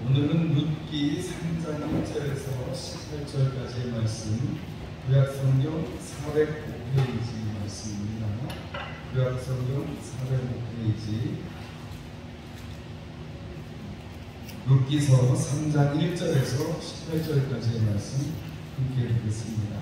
오늘은 룻기 3장 1절에서 18절까지의 말씀, 구약성경 405페이지 말씀입니다. 구약성경 405페이지 룻기서 3장 1절에서 18절까지의 말씀 함께 읽겠습니다.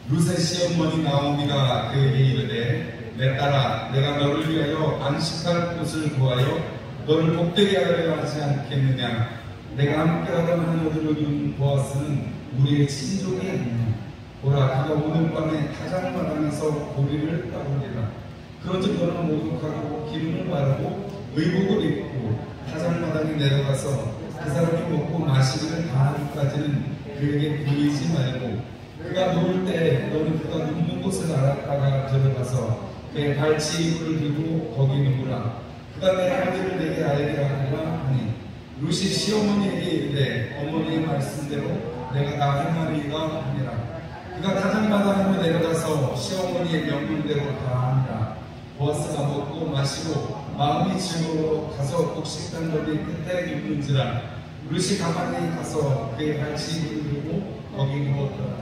룻의 시어머니 나오미가 그에게 이르되 내 딸아, 내가 너를 위하여 안식할 곳을 구하여 너를 복되게 하려 하지 않겠느냐? 내가 함께하던 하녀들을 둔 보아스는 우리의 친족이 아니냐? 보라, 그가 오늘 밤에 타작마당에서 고리를 따오리라. 그런즉 너는 목욕하고 기름을 바르고 의복을 입고 타작마당에 내려가서 그 사람이 먹고 마시기를 다하기까지는 그에게 보이지 말고, 그가 누울 때 너는 그가 눕는 곳을 알았다가 들어가서 그의 발치 이불을 들고 거기 누우라. 그가 내 아들을 내게 알게 하리라 하니, 룻이 시어머니에게 이르되 어머니의 말씀대로 내가 다 행하리이다 하니라. 그가 타작마당으로 내려가서 시어머니의 명령대로 다 하니라. 보아스가 먹고 마시고 마음이 즐거워 가서 곡식단 너비 끝에 눕는지라. 룻이 가만히 가서 그의 발치 이불을 들고 거기 누웠더라.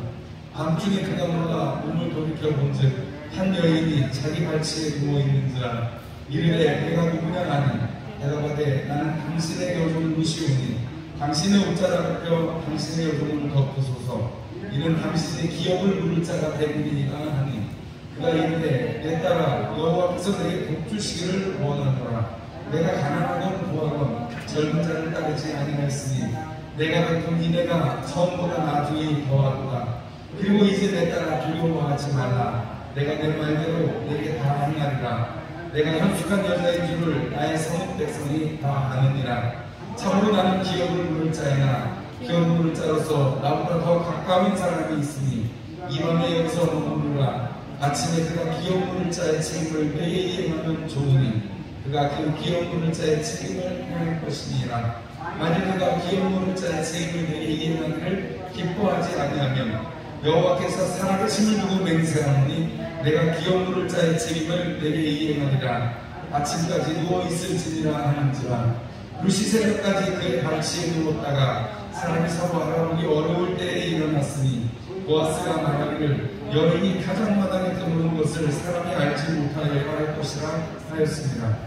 밤중에 그가 몰라 몸을 돌이켜 본즉 한 여인이 자기 발치에 누워 있는지라. 이르되 내가 누구냐 하니, 대답하되 나는 당신의 여종 룻이오니 당신의 옷자락을 펴 당신의 여종을 덮으소서. 이는 당신의 기업을 물을 자가 되리이다 하니, 그가 이르되 내 딸아, 여호와께서 내게 복 주시기를 원하노라. 내가 가난하건 부하건 젊은 자를 따르지 아니하였으니 내가 베푼 이내가 처음보다 나중에 더하도다. 그리고 이제 내 딸아, 두려워하지 말라. 내가 내 말대로 내게 다 행하리라. 내가 현숙한 여자인 줄을 나의 성읍 백성이 다 아느니라. 참으로 나는 기업을 물을 자이나 기업을 물을 자로서 나보다 더 가까운 사람이 있으니 이 밤에 여기서 머무르라. 아침에 그가 기업 물을 자의 책임을 내게 이행하면 좋으니 그가 그 기업 물을 자의 책임을 행할 것이니라. 만일 그가 기업 물을 자의 책임을 내게 이행하기를 기뻐하지 아니하면 여호와께서 살아계심을 두고 맹세하노니 내가 기업 물을 자의 책임을 내게 이행하리라. 아침까지 누워있을지니라 하는지라. 룻이 새벽까지 그의 발치에 누웠다가 사람이 서로 알아보기 어려울 때에 일어났으니 보아스가 말하기를 여인이 타작마당에 드무는 것을 사람이 알지 못하여 할 것이라 하였습니다.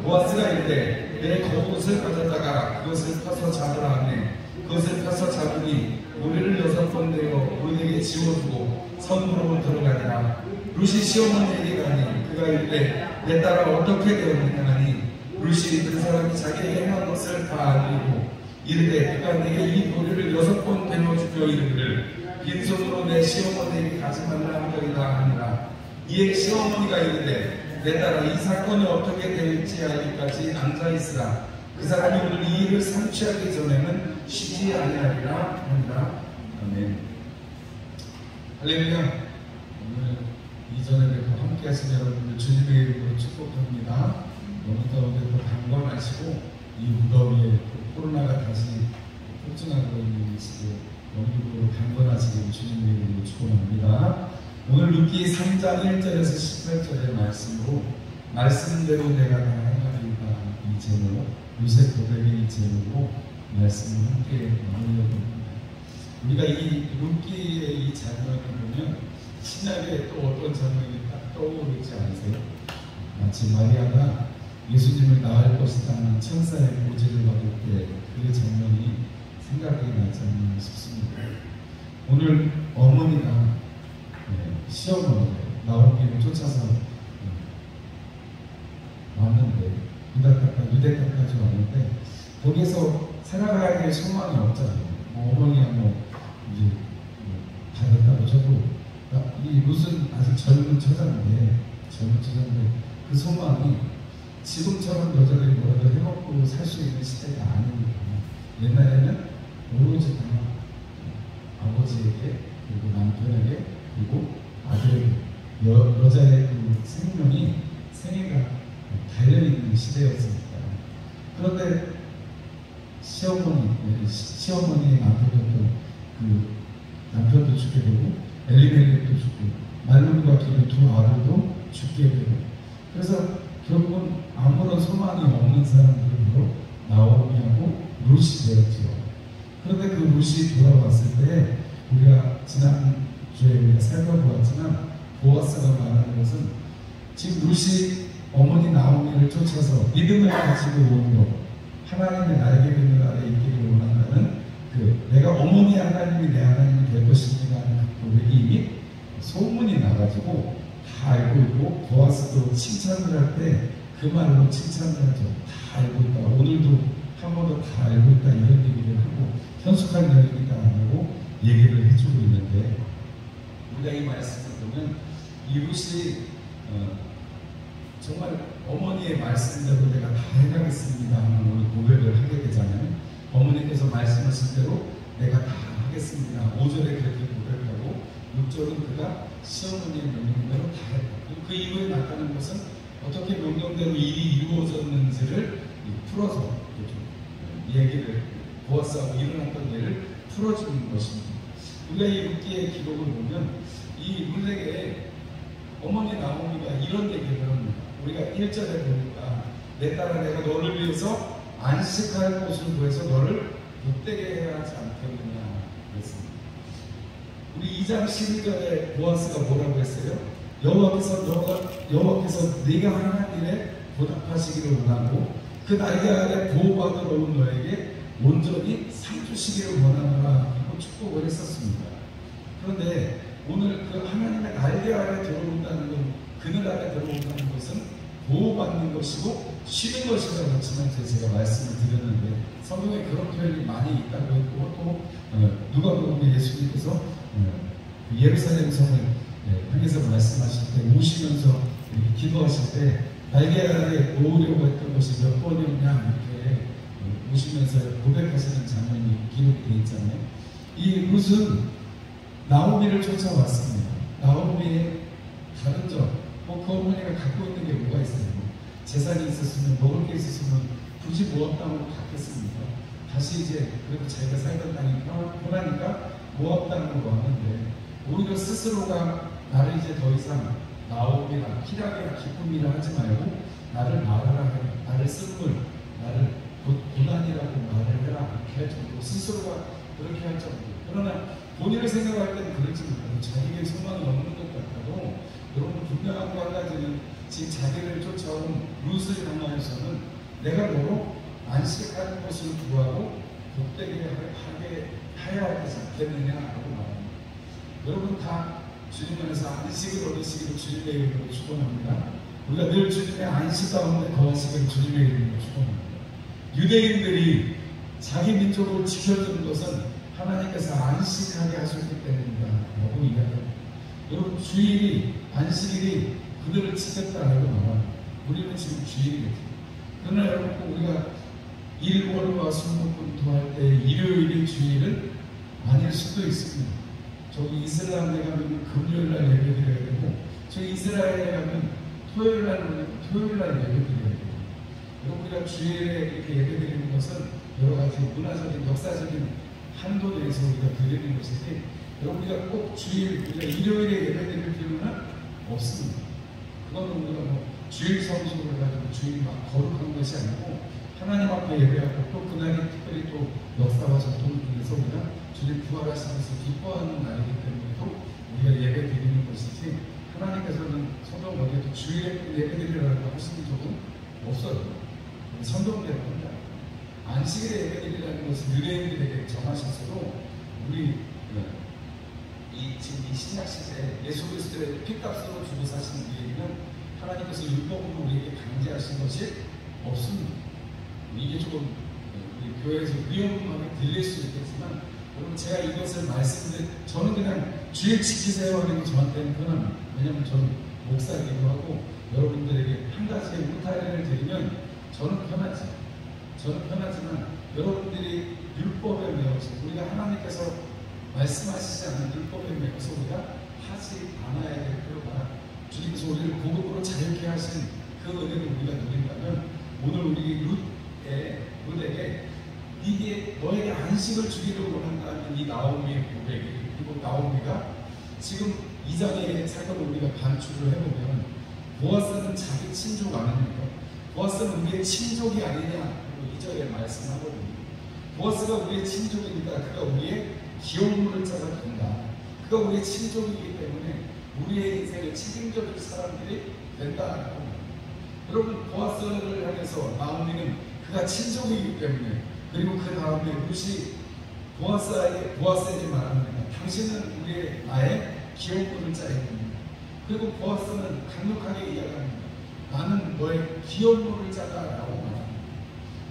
보아스가 이르되 내 겉옷을 가져다가 그것을 펴서 잡으라 하매 그것을 펴서 잡으니 우리를 6번 되어 우리에게 지워주고 성문으로 들어가니라. 룻이 시어머니에게 가니 그가 이르되 내 딸아 어떻게 되었느냐 하니, 룻이 그 사람이 자기의 행한 것을 다 알리고 이르되 그가 내게 이 도리를 6번 되어주려 이르기를 빈손으로 내 시어머니에게 가지 말라 하더이다 하니라. 이에 시어머니가 이르되 내 딸아 이 사건이 어떻게 될지 알기까지 앉아있으라. 그 사람이 오늘 이 일을 성취하기 전에는 쉬지 아니하리라 하니라. 아멘. 할렐루야. 오늘 이전에 뵙고 함께 하신 여러분들 주님의 이름으로 축복합니다. 너무 더운데 또 강건하시고 이 무더위에 코로나가 다시 폭증하고 있는 이 시기에 영적으로 강건하시길 주님의 이름으로 축복합니다. 오늘 룻기 3장 1절에서 18절의 말씀으로 말씀대로 내가 다 행하리이다 이 제목, 룻의 고백의 이 제목으로 말씀을 함께 나누려고 합니다. 우리가 이 룻기의 이 장면을 보면 신약에 또 어떤 장면이 딱 떠오르지 않으세요? 마치 마리아가 예수님을 낳을 것이다 하는 천사의 고지를 받을 때 그 장면이 생각이 나지 않나 싶습니다. 오늘 어머니가 시어머니를 나오기를 쫓아서 왔는데 유대까지 왔는데 거기서 살아가야 될 소망이 없잖아요. 어머니야 이제 받았다고 쳐도 이 룻은 아직 젊은 처자인데 그 소망이 지금처럼 여자들이 뭐라도 해먹고 살 수 있는 시대가 아니니까 옛날에는 오로지 다 아버지에게 그리고 남편에게 그리고 아들에게 여자의 그 생애가 달려있는 시대였으니까. 그런데 시어머니의 남편도 죽게 되고 엘리멜렉도 죽고 말룸과 기르 두 아들도 죽게 되고, 그래서 결국은 아무런 소망이 없는 사람들로 나오미하고 룻이 룻이 되었지요. 그런데 그 룻이 돌아왔을 때 우리가 지난주에 우리가 살펴보았지만 보아스가 말하는 것은 지금 룻이 어머니 나오미를 쫓아서 믿음을 가지고 오므로 하나님의 날개 그늘 아래 있기를 원한다는 내가 어머니 하나님이 내 하나님이 될 것입니다 하는 그 고백이 이미 소문이 나가지고 다 알고 있고 보아스도 칭찬을 할 때 그 말로 칭찬을 하죠. 다 알고 있다. 오늘도 한 번 더 다 알고 있다 이런 얘기를 하고 현숙한 여인이다 하고 얘기를 해주고 있는데 우리가 이 말씀을 보면 이 룻이 정말 어머니의 말씀대로 내가 다 해가겠습니다 하는 오늘 고백을 하게 되잖아요. 어머니께서 말씀하신 대로 내가 다 하겠습니다. 5절에 그렇게 고백하고 6절은 그가 시어머니의 명령대로 다 했고 그 이후에 나타난 것은 어떻게 명령대로 일이 이루어졌는지를 풀어서 얘기를 보아스하고 일어났던 일을 풀어주는 것입니다. 우리가 이 룻기의 기록을 보면 이 룻에게 어머니 나오미가 이런 얘기를 합니다. 우리가 1절에 보니까 내 딸아 내가 너를 위해서 안식할 곳을 구해서 너를 못되게 해야 하지 않겠느냐 그랬습니다. 우리 2장 12절에 보아스가 뭐라고 했어요? 여호와께서 네가 하는 일에 보답하시기를 원하고 그 날개 아래 보호받으러 온 너에게 온전히 상 주시기를 원하노라 하고 축복을 했었습니다. 그런데 오늘 그 하나님의 날개 아래 들어온다는 건 그늘 아래 들어온다는 것은 보호받는 것이고 쉬는 것이라고 지난주에 제가 말씀을 드렸는데 성경에 그런 표현이 많이 있다고 했고 또 누가복음에 예수님께서 예루살렘 성을 향해서 말씀하실 때 우시면서 기도하실 때 날개 아래 놓으려고 했던 것이 몇 번이었냐 이렇게 우시면서 고백하시는 장면이 기록이 되어 있잖아요. 이 룻은 나오미를 쫓아왔습니다. 나오미의 다른 점 그 어머니가 갖고 있는 게 뭐가 있어요? 재산이 있었으면 먹을 게 있었으면 굳이 모압 땅으로 갔겠습니까? 다시 이제 그래도 자기가 살던 땅이 편하니까 모압 땅으로 왔는데 오히려 스스로가 나를 이제 더 이상 나오미라 희락이라 기쁨이라 하지 말고 나를 말하라 해 나를 쓴물 나를 고난이라고 말을 해라 이렇게 할 정도로 스스로가 그렇게 할 정도로 그러나 본인을 생각할 때는 그렇지 못하고 자기에게 소망이 없는 것 같아도 여러분 분명한 거 한 가지는 지금 자기를 쫓아온 룻을 향하여서는 내가 너로 안식하는 것을 구하고 복되게 하여야 하지 않겠느냐라고 말합니다. 여러분 다 주님 안에서 안식을 얻으시기를 주님의 이름으로 축원합니다. 우리가 늘 주님의 안식 가운데 거하시기를 주님의 이름으로 축원합니다. 유대인들이 자기 민족을 지켜주는 것은 하나님께서 안식하게 하셨기 때문이다 라고 이야기합니다. 여러분 주일이 안식일이 그들을 지켰다라고 말합니다. 우리는 지금 주일이겠죠. 그러나 여러분 우리가 일월과 수목금토 할 때 일요일이 주일은 아닐 수도 있습니다. 저기 이슬람에 가면 금요일날 예배드려야 되고 저기 이스라엘에 가면 토요일날 예배드려야 되고 여러분 우리가 주일에 이렇게 예배드리는 것은 여러 가지 문화적인 역사적인 한도 내에서 우리가 드리는 것이지 여러분 우리가 꼭 주일 우리가 일요일에 예배드릴 필요는 없습니다. 그건 우리가 주일 성수를 가지고 주일 막 거룩한 것이 아니고 하나님 앞에 예배하고 또 그날이 특별히 또 역사와 전통을 통해서 우리가 주님 부활하시면서 기뻐하는 날이기 때문에 또 우리가 예배 드리는 것이지 하나님께서는 성경 어디에도 주일에 예배드리라고 하시는 적은 없어요. 성경대로 합니다. 안식일에 예배드리라는 것은 유대인들에게 정하셨어도 우리 지금 이 신약 시대에 예수 그리스도의 피값으로 주고 사시는 우리에게는 하나님께서 율법으로 우리에게 강제하신 것이 없습니다. 이게 조금 우리 교회에서 위험하게 들릴 수 있겠지만 여러분 제가 이것을 말씀드린 저는 그냥 주일 지키세요 하는 게 저한테는 편합니다. 왜냐하면 저는 목사이기도 하고 여러분들에게 한 가지의 울타리를 드리면 저는 편하지만 여러분들이 율법에 매여서 우리가 하나님께서 말씀하시지 않는 율법에 매여서 우리가 하지 않아야 될 필요가 주님께서 우리를 고급으로 자유케 하신 그 은혜를 우리가 누린다면 오늘 우리 룻에게 이게 너에게 안식을 주기를 원한다는 이 나오미의 고백 그리고 나오미가 지금 2장에 살펴보면 우리가 반출을 해보면 보아스는 자기 친족 아닙니까? 보아스는 우리의 친족이 아니냐 그리고 2절에 말씀하거든요. 보아스가 우리의 친족이니까 그가 우리의 기업물을 짜가 된다. 그가 우리의 친족이기 때문에 우리의 인생을 책임져줄 사람들이 된다라고. 여러분, 보아스를 향해서 나오미는 그가 친족이기 때문에, 그리고 그 다음에 룻이 보아스에게 말합니다. 당신은 나의 기업물을 짜야 됩니다. 그리고 보아스는 강력하게 이야기합니다. 나는 너의 기업물을 짜다라고 말합니다.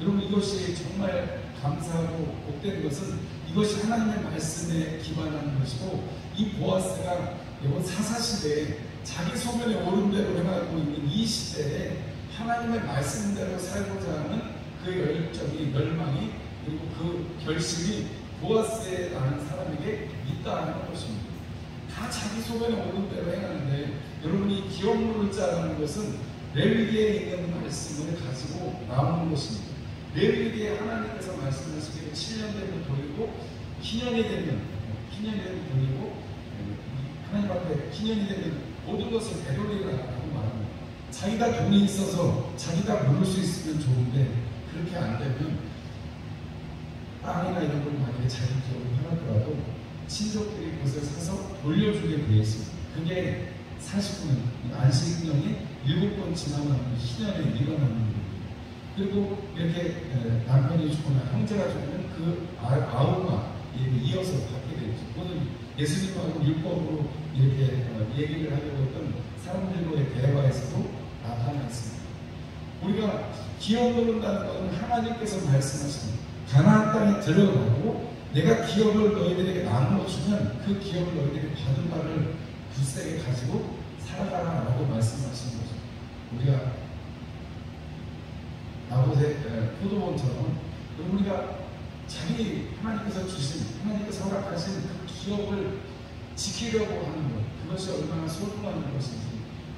여러분, 이것이 정말 감사하고 복된 것은 이것이 하나님의 말씀에 기반하는 것이고, 이 보아스가 이번 사사시대에 자기 소견에 오른 대로 행하고 있는 이 시대에 하나님의 말씀대로 살고자 하는 그 열정이, 열망이, 그리고 그 결심이 보아스라는 사람에게 있다는 것입니다. 다 자기 소견에 오른 대로 행하는데, 여러분이 기업물을 짜라는 것은 레위기에 있는 말씀을 가지고 나오는 것입니다. 레위기에 하나님께서 말씀하시기를 7년 되면 돌리고 희년이 되면 돌리고 하나님 앞에 희년이 되면 모든 것을 되돌리라고 말합니다. 자기가 돈이 있어서 자기가 물을 수 있으면 좋은데, 그렇게 안 되면 땅이나 이런 걸 만약에 자기 기업을 해놨더라도 친족들이 그것을 사서 돌려주게 되어 있습니다. 그게 49년, 안식년이 7번 지나면 희년에 일어나는 거예요. 그리고 이렇게 남편이 죽거나 형제가 죽으면 그 아우가 이어서 받게 되죠. 오늘 예수님하고 율법으로 이렇게 얘기를 하려고 했던 사람들과의 대화에서도 나타나 있습니다. 우리가 기업 누른다는 것은 하나님께서 말씀하십니다. 가나안 땅에 들어가고 내가 기업을 너희들에게 나누어 주면 그 기업을 너희들이 받은 바를 굳세게 가지고 살아가라라고 말씀하시는 거죠. 우리가 나봇의 포도원처럼 우리가 하나님께서 주신, 하나님께서 허락하신 그 기업을 지키려고 하는 것, 그것이 얼마나 소중한 것인지,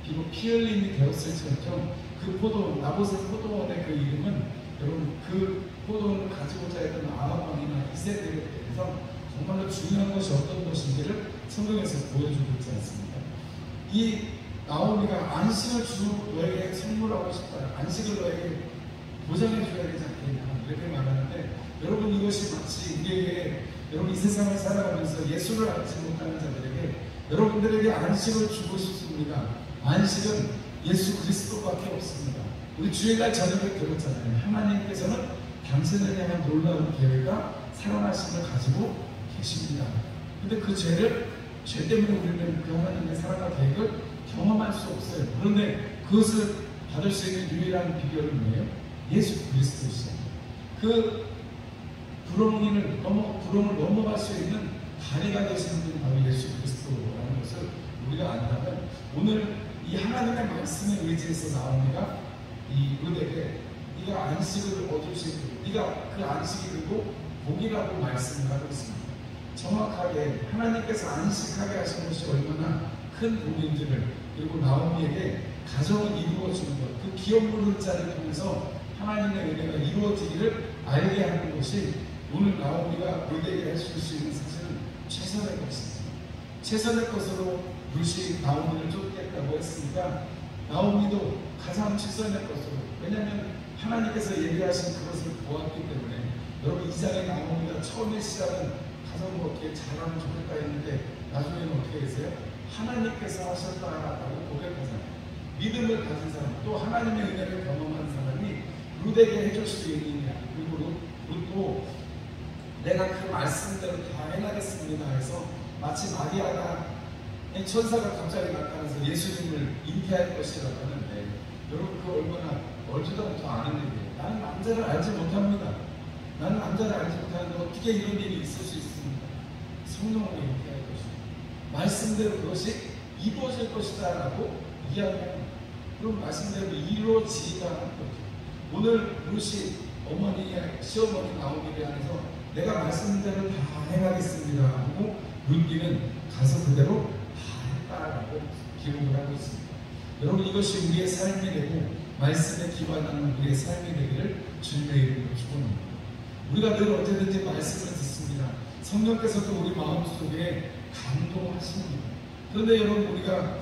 비록 피 흘림이 되었을지언정 그 나봇의 포도원의 그 이름은, 여러분, 그 포도원을 가지고자 했던 아합 왕이나 이세벨에 대해서 정말로 중요한 것이 어떤 것인지를 성경에서 보여주고 있지 않습니까? 이 나오미가 안식을 너에게 선물하고 싶다, 안식을 너에게 보장해 줘야 되지 않겠냐, 이렇게 말하는데, 여러분, 이것이 마치 우리에게, 여러분, 이 세상을 살아가면서 예수를 알지 못하는 자들에게 여러분들에게 안식을 주고 싶습니다. 안식은 예수 그리스도밖에 없습니다. 우리 주일날 저녁에 들었잖아요. 하나님께서는 당신을 향한 놀라운 계획과 살아나심을 가지고 계십니다. 근데 그 죄 때문에 우리는 그 하나님의 사랑과 계획을 경험할 수 없어요. 그런데 그것을 받을 수 있는 유일한 비결은 뭐예요? 예수 그리스도시죠. 그 부러움을 넘어갈 수 있는 다리가 되시는 분이 바로 예수 그리스도라는 것을 우리가 안다면, 오늘 이 하나님의 말씀에 의지해서 나옵니다. 이 룻에게 네가 안식을 얻을 수 있고, 네가 그 안식이 그리고 복이라고 말씀을 하고 있습니다. 정확하게 하나님께서 안식하게 하신 것이 얼마나 큰 복인지를, 그리고 나오미에게 가정을 이루어주는 것, 그 기업물을 짜를 통해서 하나님의 은혜가 이루어지기를 알게 하는 것이 오늘 나오미가 룻에게 해줄 수 있는 사실은 최선의 것입니다. 최선의 것으로 룻이 나오미를 쫓겠다고 했으니까 나오미도 가장 최선의 것으로, 왜냐하면 하나님께서 얘기하신 그것을 보았기 때문에. 여러분, 이 장에 나오미가 처음에 시작은 가서 뭐 어떻게 잘하면 좋겠다 했는데 나중에는 어떻게 했어요? 하나님께서 하셨다라고 고백하잖아요. 믿음을 가진 사람, 또 하나님의 은혜를 경험한 사람이 룻에게 해줄 수 있느냐, 그리고 룻도 내가 그 말씀대로 다 해나겠습니다 해서, 마치 마리아가 천사가 갑자기 나타나서 예수님을 잉태할 것이라고 하는데, 여러분, 그 얼마나 멀지도 아는 일이에요. 나는 남자를 알지 못합니다. 나는 남자를 알지 못하는데 어떻게 이런 일이 있을 수 있습니까? 성령으로 잉태할 것입니다. 말씀대로 그것이 이루어질 것이다 라고 이야기하는, 그럼 말씀대로 이루어지다 하는 거죠. 오늘 룻이 시어머니 나오미를 향해서 내가 말씀대로 다 행하겠습니다 하고, 룻기는 가서 그대로 다 했다라고 기록을 하고 있습니다. 여러분, 이것이 우리의 삶이 되고 말씀에 기반하는 우리의 삶이 되기를 주님의 이름으로 축원합니다. 우리가 늘 언제든지 말씀을 듣습니다. 성령께서도 우리 마음속에 감동하십니다. 그런데 여러분, 우리가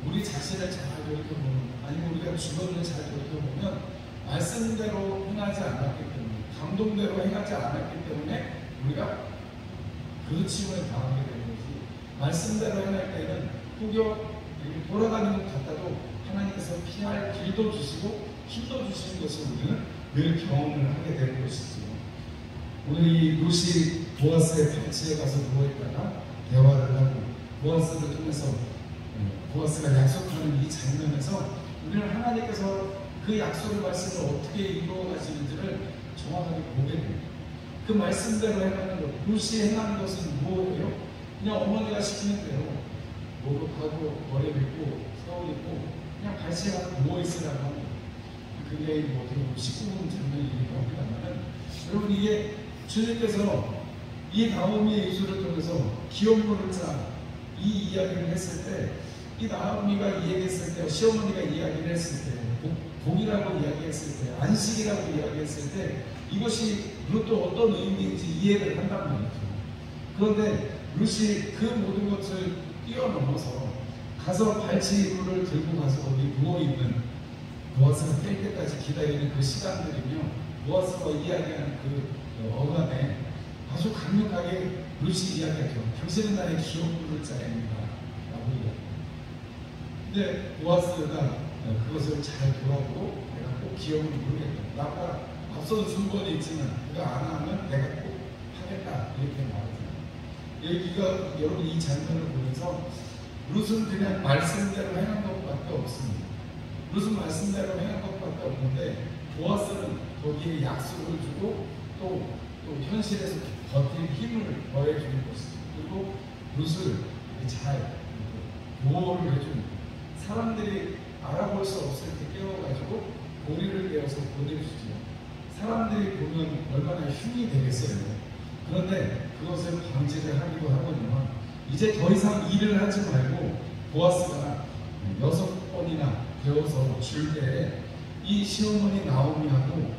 우리 자신을 잘 돌이켜보면, 아니면 우리가 주변을 잘 돌이켜보면 말씀대로 행하지 않았기 때문에, 감동대로 행하지 않았기 때문에 우리가 그 치유에 당하게 되는 거지. 말씀대로 행할 때는 혹여 돌아가는 것 같아도 하나님께서 피할 길도 주시고 힘도 주시는 것을 우리는 늘 경험을 하게 되는 것이죠. 오늘 이 룻이 보아스의 방치에 가서 누워있다가 대화를 하고 보아스를 통해서 보아스가 약속하는 이 장면에서 우리는 하나님께서 그 약속의 말씀을 어떻게 이루어 가시는지를 정확하게 보게 됩니다. 그 말씀대로 행하는 것, 룻이 행하는 것은 무엇이에요? 그냥 어머니가 시키는 대로 목욕하고 머리 빗고 서울 입고 그냥 발치하고 누워있으라고 합니다. 그게 뭐 19분 장면이니까 합니다만은 여러분 이게 주님께서 이 나오미의 입술을 통해서 기업물을 짜 이 이야기를 했을 때 이 나오미가 이야기했을 때 시어머니가 이야기를 했을 때 복이라고 이야기했을 때 안식이라고 이야기했을 때 이것이 룻도 어떤 의미인지 이해를 한단 말이죠. 그런데 룻이 그 모든 것을 뛰어넘어서 가서 발치물을 들고 가서 거기 누워있는 보아스가 깰 때까지 기다리는 그 시간들이며 보아스가 이야기하는 그 어감에 아주 강력하게 룻이 이야기하죠. 당신은 나의 기업물을 짜입니다 라고 이야기합니다. 근데 보아스가 그것을 잘 돌아보고 내가 꼭 기업을 모르겠다. 아까 앞선 순번이 있지만 그가 안 하면 내가 꼭 하겠다 이렇게 말하잖아요. 여기가 여러분 이 장면을 보면서 룻은 그냥 말씀대로 행한 것밖에 없습니다. 룻은 말씀대로 행한 것밖에 없는데 보아스는 거기에 약속을 주고 또 현실에서 버틸 힘을 더해주는 것이죠. 그리고 룻을 잘 보호를 해줍니다. 사람들이 알아볼 수 없을 때 깨워가지고 고리를 내어서 보내주죠. 사람들이 보면 얼마나 힘이 되겠어요. 그런데 그것을 방지를 하기도 하거든요. 이제 더 이상 일을 하지 말고 보아스가 6번이나 배워서 줄 때 이 시어머니 나오미하고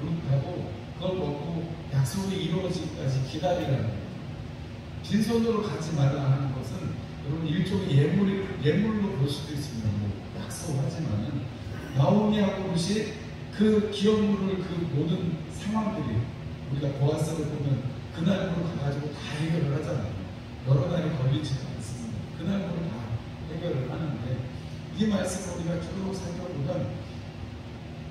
룻하고 그걸 먹고 약속이 이루어지기까지 기다리라는 거예요. 빈손으로 가지 말라 하는 것은 여러분 일종의 예물로 볼 수도 있습니다. 뭐 약속하지만은 나오미하고 룻이 그 기업물을 그 모든 상황들이 우리가 보아스를 보면 그날으로 가가지고 다 해결을 하잖아요. 여러 날이 걸리지도 않습니다. 그날으로 다 해결을 하는데 이 말씀을 우리가 쭉 살펴보면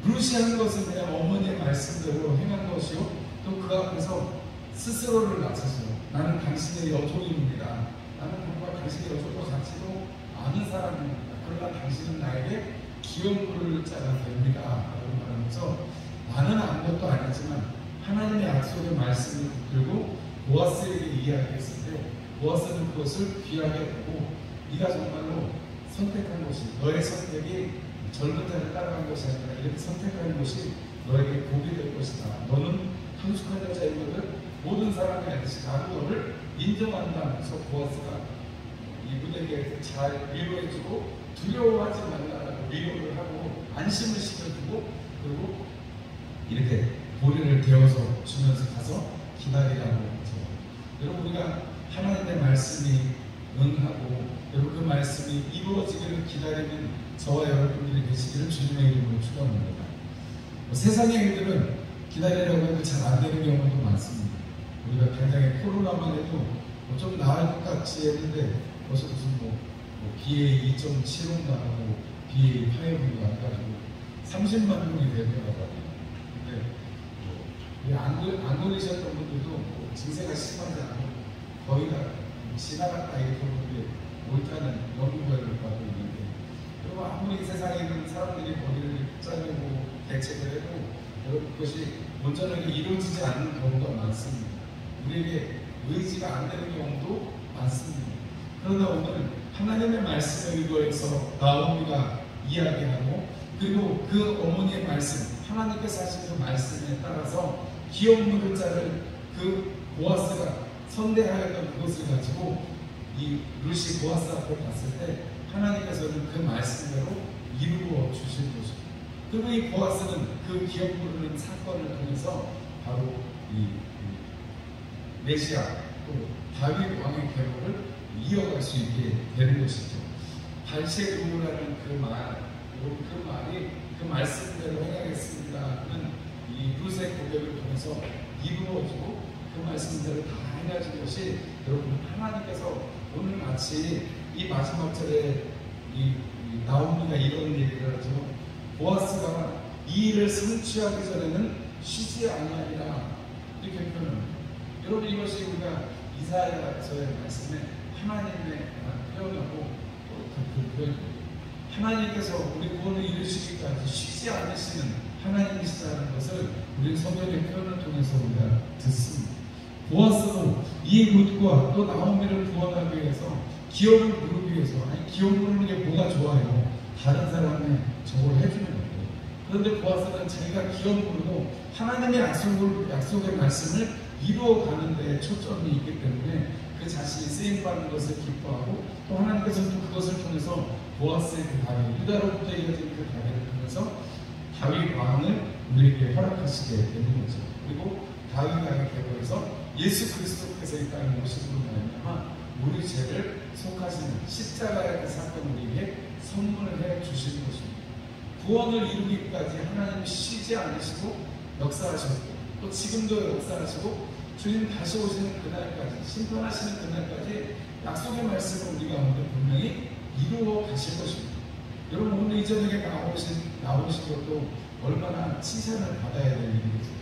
룻이 한 것은 그냥 어머니의 말씀대로 행한 것이요 또 그 앞에서 스스로를 낮춰서 나는 당신의 여종입니다. 나는 정말 당신의 여종도 같지도 않은 사람입니다. 그러나 당신은 나에게 기업물을 짜가 됩니다. 라고 말하면서 나는 아무것도 아니지만 하나님의 약속의 말씀을 붙들고 보아스에게 이야기했을 때 보아스는 그것을 귀하게 보고 네가 정말로 선택한 것이 너의 선택이 젊은 자를 따라간 것이 아니라 이렇게 선택한 것이 너에게 복이 될 것이다. 너는 성숙한 여자인 것을 모든 사람이 알듯이 나도 너를 인정한다면서 보아스가 이분에게 잘 위로해주고 두려워하지 말라라고 위로를 하고 안심을 시켜주고 그리고 이렇게 보리를 데워서 주면서 가서 기다리라고 하죠. 여러분 우리가 하나님의 말씀이 응하고 그리고 그 말씀이 이루어지기를 기다리는 저와 여러분들이 계시기를 주님의 이름으로 축원합니다. 세상의 일들은 기다리려고 해도 잘 안 되는 경우도 많습니다. 우리가 굉장히 코로나만 해도 좀 나을 것 같이 했는데 벌써 무슨 BA 2.7로 나가고 BA 5로 나가가지고 30만 명이 되더라고요. 근데 안 걸리셨던 분들도 증세가 심하지 않고 거의 다 지나갔다 이렇게 보는데 옳다는 연구 결과를 받고 있는데 그리고 아무리 세상에 있는 사람들이 거리를 짜내고 대책을 해도 여러분 그것이 온전하게 이루어지지 않는 경우가 많습니다. 우리에게 의지가 안 되는 경우도 많습니다. 그러나 오늘 하나님의 말씀에 의거해서 나오미가 이야기하고 그리고 그 어머니의 말씀 하나님께서 하신 그 말씀에 따라서 기업물을 자를 그 보아스가 선대하였던 그것을 가지고 이 룻이 보아스 앞에 갔을 때 하나님께서는 그 말씀대로 이루어 주신 것입니다. 그리고 이 보아스는 그 기업 부르는 사건을 통해서 바로 이 메시아 또 다윗 왕의 계보를 이어갈 수 있게 되는 것이죠. 발셰루라는 그 말이 그 말씀대로 행하겠습니다는 이 룻의 고백을 통해서 이루어지고 그 말씀대로 다 해가진 것이 여러분 하나님께서 오늘 마치 이 마지막 절에 이 나오미가 이런 얘기를 하죠. 보아스가 이 일을 성취하기 전에는 쉬지 아니하리라 이렇게 표현합니다. 여러분 이것이 우리가 이사야서의 말씀에 하나님의 표현하고 그 표현입니다. 하나님께서 우리 구원을 이루시기까지 쉬지 않으시는 하나님이시다는 것을 우리 성경의 표현을 통해서 우리가 듣습니다. 보아스는 이 룻과 또 나오미를 구원하기 위해서 기업을 부르기 위해서 아니 기업 부르는 게 뭐가 좋아요? 다른 사람의 저걸 해주는 거예요. 그런데 보아스는 자기가 기업 부르고 하나님의 약속의 말씀을 이루어가는 데 초점이 있기 때문에 그 자신이 쓰임받는 것을 기뻐하고 또 하나님께서 또 그것을 통해서 보아스의 그 다윗, 유다로부터 이어진 그 다윗을 통해서 다윗 왕을 우리에게 허락하시게 되는 거죠. 그리고 다윗 왕의 계보에서 예수 그리스도께서 이 땅에 오심으로 말미암아 우리 죄를 속하시는 십자가의 그 사건을 우리에게 선물을 해 주시는 것입니다. 구원을 이루기까지 하나님이 쉬지 않으시고 역사하셨고 또 지금도 역사하시고 주님 다시 오시는 그날까지 심판하시는 그날까지 약속의 말씀을 우리 가운데 분명히 이루어 가실 것입니다. 여러분 오늘 이 저녁에 나오신 것도 얼마나 칭찬을 받아야 될 일이겠어요.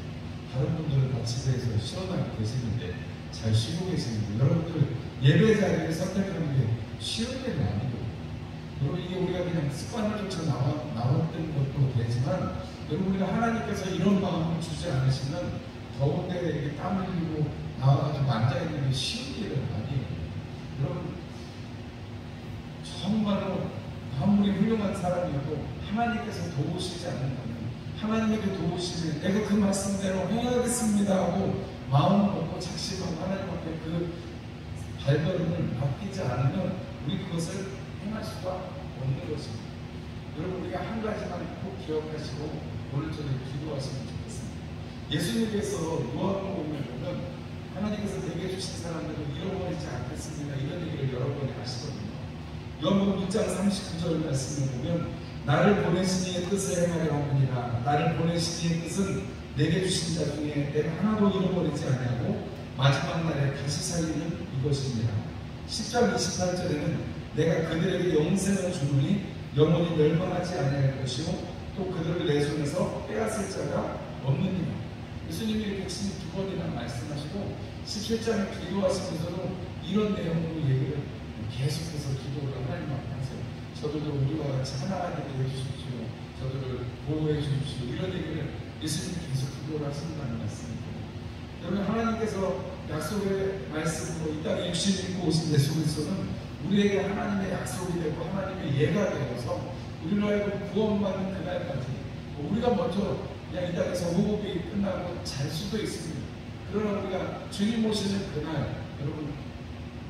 다른 분들은 다 집에서 시원하게 계시는데 잘 쉬고 계시는데 여러분들 예배 자리를 선택하는 게 쉬운 일은 아니고 여러분 이게 우리가 그냥 습관을 쫓아 나왔던 것도 되지만 여러분 우리가 하나님께서 이런 마음을 주지 않으시면 더운데 이렇게 땀 흘리고 나와가지고 앉아있는 게 쉬운 일은 아니에요. 여러분 정말로 아무리 훌륭한 사람이어도 하나님께서 도우시지 않는다면 하나님에게 도우시면 내가 그 말씀대로 행하겠습니다 하고 마음 먹고 작심하고 하나님 앞에 그 발걸음을 맡기지 않으면 우리 그것을 행할 수가 없는 것입니다. 여러분 우리가 한 가지만 꼭 기억하시고 오늘 저녁에 기도하시면 좋겠습니다. 예수님께서 요한복음에 보면 하나님께서 내게 주신 사람들을 잃어버리지 않겠습니다 이런 얘기를 여러 번 하시거든요. 요한복음 6장 39절 말씀을 보면 나를 보내신 이의 뜻을 행하려 하느니라. 나를 보내신 이의 뜻은 내게 주신 자 중에 내가 하나도 잃어버리지 아니하고 마지막 날에 다시 살리는 이것입니다. 10장 28절에는 내가 그들에게 영생을 주노니 영원히 멸망하지 아니할 것이고 또 그들을 내 손에서 빼앗을 자가 없느니라. 예수님이 이렇게 두 번이나 말씀하시고 17장에 기도하시면서도 이런 내용으로 얘기를 계속해서 기도를 하나님 앞에 하세요. 저들도 우리와 같이 하나가 되게 해주십시오. 저들을 보호해 주십시오. 이런 얘기를 예수님이 계속 기도를 하신다는 말씀입니다. 여러분 하나님께서 약속의 말씀으로 이 땅에 육신 입고 오신 예수 그리스도는 우리에게 하나님의 약속이 되고 하나님의 예가 되어서 우리로 하여금 구원받는 그날까지 우리가 먼저 그냥 이 땅에서 호흡이 끝나고 잘 수도 있습니다. 그러나 우리가 주님 오시는 그날 여러분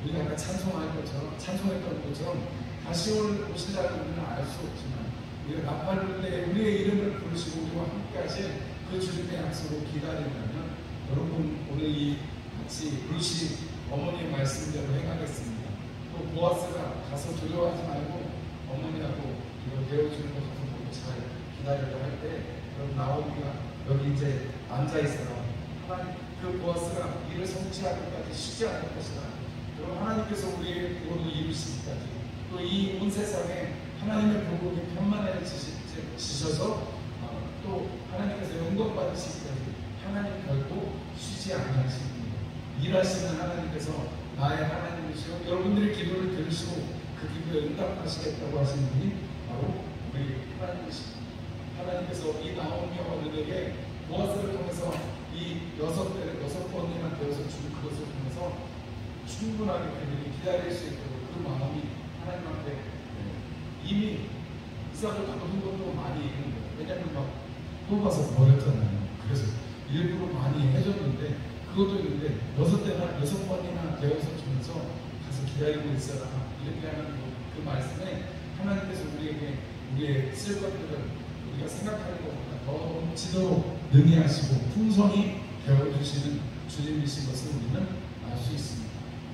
우리가 아까 찬송했던 것처럼 다시 오신다는 우리는 알 수 없지만 우리가 나팔을 때 우리의 이름을 부르시고 우리와 함께 하실 그 주님의 약속을 기다린다면 여러분 오늘 이 같이 룻이 어머니의 말씀대로 행하겠습니다. 또 보아스가 가서 두려워하지 말고 어머니하고 이거 배워주는 거 가서 보고 잘 기다리려 할 때 여러분 나오미가 여기 이제 앉아있어라. 하나님 그 보아스가 일을 성취하기까지 쉬지 않을 것이다. 여러분 하나님께서 우리의 구원을 이루시기까지 또 이 온 세상에 하나님의 복음이 편만해지셔서 또 하나님께서 영광 받으시기까지 하나님 결코 쉬지 않으십니다. 일하시는 하나님께서 나의 하나님이시고 여러분들의 기도를 들으시고 그 기도에 응답하시겠다고 하시는 분이 바로 우리 하나님이십니다. 하나님께서 이 나오미와 룻에게 보아스를 통해서 이 6번이나 되어서 준 그것을 통해서 충분하게 그들이 기다릴 수 있도록 그 마음이 하나님 앞에 이미 이삭을 거둔 것도 많이 있는 거예요. 왜냐하면 막 뽑아서 버렸잖아요. 그래서 일부러 많이 해줬는데 그것도 있는데 6번이나 되어서 주면서 가서 기다리고 있어라 이렇게 하는 그 말씀에 하나님께서 우리에게 우리의 쓸 것들을 우리가 생각하는 것보다 더 넘치도록 능히 하시고 풍성히 배워주시는 주님이신 것을 우리는 알 수 있습니다.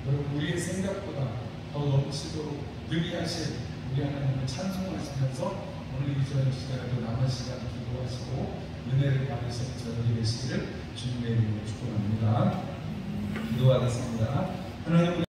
여러분 우리의 생각보다 더 넘치도록 능히 하실 우리 하나님을 찬송하시면서 오늘 이 저녁 시간에도 남은 시간 기도하시고 은혜를 받으셔서 저들이 되시기를 주님의 이름으로 축복합니다. 기도하겠습니다. 하나님